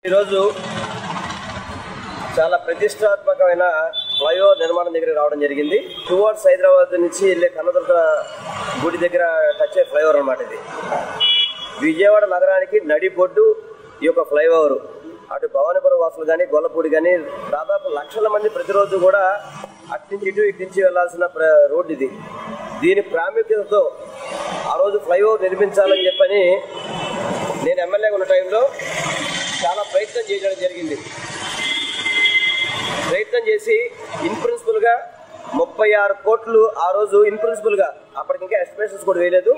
ఈరోజు చాలా ప్రతిష్టాత్మకమైన ఫ్లైఓవర్ నిర్మాణం దగ్గర రావడం జరిగింది. టువర్డ్స్ హైదరాబాద్ నుంచి వెళ్ళే కన్నదుర్గ గుడి దగ్గర టచ్ అయ్యే ఫ్లైఓవర్ అన్నమాట. ఇది విజయవాడ నగరానికి నడిబొడ్డు ఈ యొక్క ఫ్లైఓవర్. అటు భవానీపురం వాసులు కానీ గొల్లపూడి కానీ దాదాపు లక్షల మంది ప్రతిరోజు కూడా అట్నుంచి ఇటు నుంచి వెళ్లాల్సిన రోడ్డు ఇది. దీని ప్రాముఖ్యతతో ఆ రోజు ఫ్లైఓవర్ నిర్మించాలని చెప్పని నేను ఎమ్మెల్యేగా ఉన్న టైంలో చాలా ప్రయత్నం చేయడం జరిగింది. ప్రయత్నం చేసి ఇన్ ప్రిన్సిపల్గా 36 కోట్లు ఆ రోజు ఇన్ ప్రిన్సిపల్గా, అప్పటికి ఇంకా ఎస్టిమేషన్స్ కూడా వేయలేదు.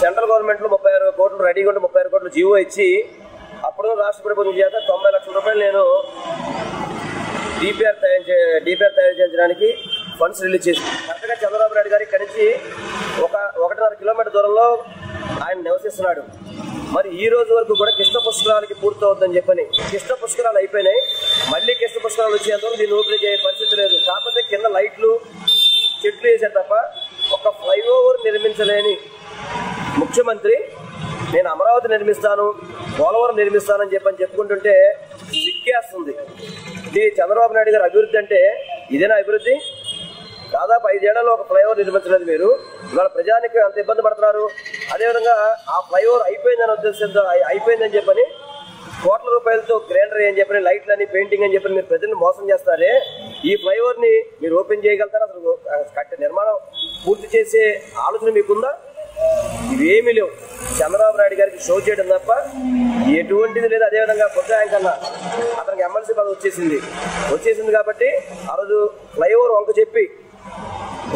సెంట్రల్ గవర్నమెంట్లో 36 కోట్లు రెడీగా ఉంటే 36 కోట్లు జీవో ఇచ్చి అప్పుడు రాష్ట్ర ప్రభుత్వం చేత 90 లక్షల రూపాయలు నేను డిపిఆర్ తయారు చేయించడానికి ఫండ్స్ రిలీజ్ చేసి కరెక్ట్గా చంద్రబాబు నాయుడు గారు ఇక్కడి నుంచి 1.5 కిలోమీటర్ దూరంలో ఆయన నివసిస్తున్నాడు. మరి ఈ రోజు వరకు కూడా కృష్ణ పుష్కరాలకి పూర్తవుతుందని చెప్పని కృష్ణ పుష్కరాలు అయిపోయినాయి. మళ్ళీ కృష్ణ పుష్కరాలు వచ్చేంతవరకు దీన్ని ఓపెన్ చేసే పరిస్థితి లేదు. కాకపోతే కింద లైట్లు చెట్లు వేసారు తప్ప ఒక ఫ్లైఓవర్ నిర్మించలేని ముఖ్యమంత్రి నేను అమరావతి నిర్మిస్తాను, పోలవరం నిర్మిస్తానని చెప్పని చెప్పుకుంటుంటే సిగ్గేస్తుంది. ఇది చంద్రబాబు నాయుడు గారు అభివృద్ధి అంటే ఇదేనా అభివృద్ధి? దాదాపు 5 ఏళ్లలో ఒక ఫ్లైఓవర్ నిర్మించలేదు మీరు. ఇవాళ ప్రజానికి అంత ఇబ్బంది పడుతున్నారు. అదేవిధంగా ఆ ఫ్లైఓవర్ అయిపోయిందని ఉద్దేశంతో అయిపోయిందని చెప్పని కోట్ల రూపాయలతో గ్రైండర్ అని చెప్పని లైట్లని పెయింటింగ్ అని చెప్పని మీరు ప్రజల్ని మోసం చేస్తారే. ఈ ఫ్లైఓవర్ని మీరు ఓపెన్ చేయగలుగుతారా? అసలు నిర్మాణం పూర్తి చేసే ఆలోచన మీకుందా? ఇవేమీ లేవు. చంద్రబాబు నాయుడు గారికి షో చేయడం తప్ప ఎటువంటిది లేదు. అదేవిధంగా బొత్సాయం కన్నా అతనికి ఎమ్మెల్సీ పదవి వచ్చేసింది కాబట్టి ఆ రోజు ఫ్లైఓవర్ వంక చెప్పి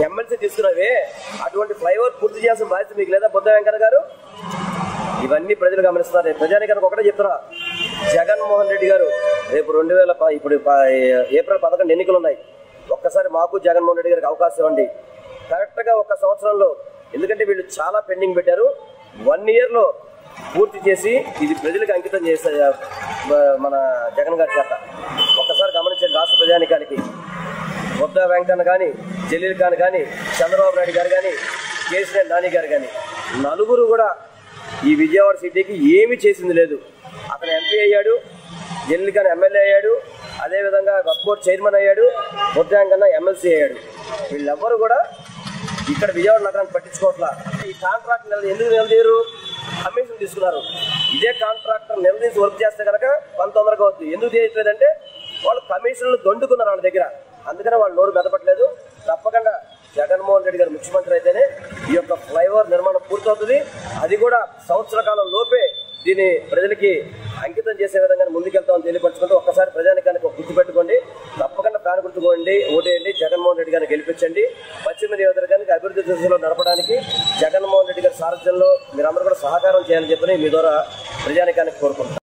ఎమ్మెల్సీ తీసుకున్నవే, అటువంటి ఫ్లైఓవర్ పూర్తి చేయాల్సిన బాధ్యత మీకు లేదా బొత్స వెంకన్న గారు? ఇవన్నీ ప్రజలు గమనిస్తున్నారు. ప్రజానికానికి ఒకటే చెప్తున్నా, జగన్మోహన్ రెడ్డి గారు రేపు ఇప్పుడు ఏప్రిల్ 11 ఎన్నికలు ఉన్నాయి. ఒక్కసారి మాకు జగన్మోహన్ రెడ్డి గారికి అవకాశం ఇవ్వండి. కరెక్ట్గా 1 సంవత్సరంలో, ఎందుకంటే వీళ్ళు చాలా పెండింగ్ పెట్టారు, 1 ఇయర్లో పూర్తి చేసి ఇది ప్రజలకు అంకితం చేస్తారు మన జగన్ గారి చేత. ఒక్కసారి గమనించండి. రాష్ట్ర ప్రజానికానికి బొత్స వెంకన్న కానీ, జలీల్ ఖాన్ కానీ, చంద్రబాబు నాయుడు గారు కానీ, కేసీఆర్ నాని గారు కానీ నలుగురు కూడా ఈ విజయవాడ సిటీకి ఏమీ చేసింది లేదు. అతను ఎంపీ అయ్యాడు, జలీల్ ఖాన్ ఎమ్మెల్యే అయ్యాడు, అదేవిధంగా వక్ఫ్ బోర్డ్ చైర్మన్ అయ్యాడు, బొత్స వెంకన్న ఎమ్మెల్సీ అయ్యాడు. వీళ్ళెవ్వరూ కూడా ఇక్కడ విజయవాడ నగరాన్ని పట్టించుకోవట్లా. ఈ కాంట్రాక్ట్ ఎందుకు నిలదీయరు? కమిషన్ తీసుకున్నారు. ఇదే కాంట్రాక్టర్ నిలదీసి వర్క్ చేస్తే కనుక కొంత తొందరగా అవుతుంది. ఎందుకు చేయట్లేదంటే వాళ్ళు కమిషన్లు దొండుకున్నారు వాళ్ళ దగ్గర. అందుకనే వాళ్ళు నోరు మెదపట్లేదు. తప్పకుండా జగన్మోహన్ రెడ్డి గారు ముఖ్యమంత్రి అయితేనే ఈ యొక్క ఫ్లైఓవర్ నిర్మాణం పూర్తవుతుంది. అది కూడా సంవత్సర కాలం లోపే దీన్ని ప్రజలకి అంకితం చేసే విధంగా ముందుకెళ్తామని తెలియపరచుకుంటూ ఒక్కసారి ప్రజానికానికి గుర్తుపెట్టుకోండి. తప్పకుండా ఫ్యాన్ గుర్తుకోండి, ఓటేయండి, జగన్మోహన్ రెడ్డి గారిని గెలిపించండి. పశ్చిమ నియోజకవర్గానికి అభివృద్ధి దిశలో నడపడానికి జగన్మోహన్ రెడ్డి గారి సారథ్యంలో మీరందరూ కూడా సహకారం చేయాలని చెప్పని మీ ద్వారా ప్రజానికానికి కోరుకుంటున్నాను.